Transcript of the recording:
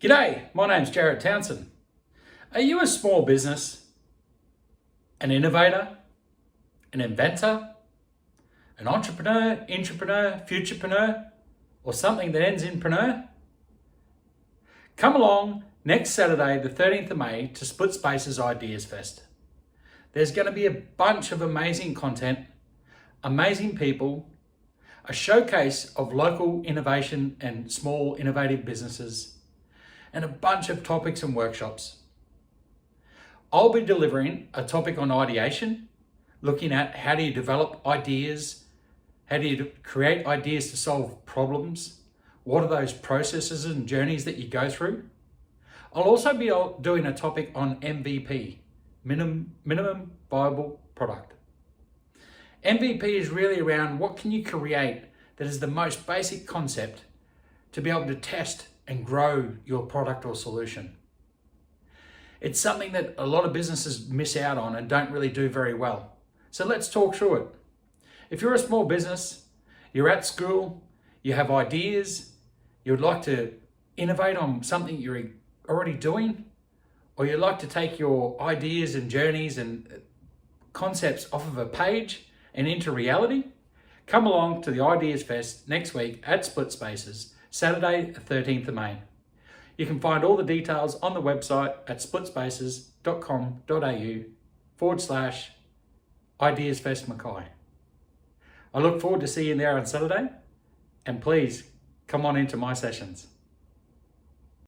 G'day, my name's Jarryd Townson. Are you a small business, an innovator, an inventor, an entrepreneur, intrapreneur, futurepreneur, or something that ends in preneur? Come along next Saturday, the 13th of May, to Split Space's Ideas Fest. There's going to be a bunch of amazing content, amazing people, a showcase of local innovation and small innovative businesses, and a bunch of topics and workshops. I'll be delivering a topic on ideation, looking at how do you develop ideas, how do you create ideas to solve problems, what are those processes and journeys that you go through. I'll also be doing a topic on MVP, minimum viable product. MVP is really around what can you create that is the most basic concept to be able to test and grow your product or solution. It's something that a lot of businesses miss out on and don't really do very well. So let's talk through it. If you're a small business, you're at school, you have ideas, you would like to innovate on something you're already doing, or you'd like to take your ideas and journeys and concepts off of a page and into reality, come along to the Ideas Fest next week at Split Spaces, Saturday, the 13th of May. You can find all the details on the website at splitspaces.com.au/Ideas Fest Mackay. I look forward to seeing you there on Saturday, and please come on into my sessions.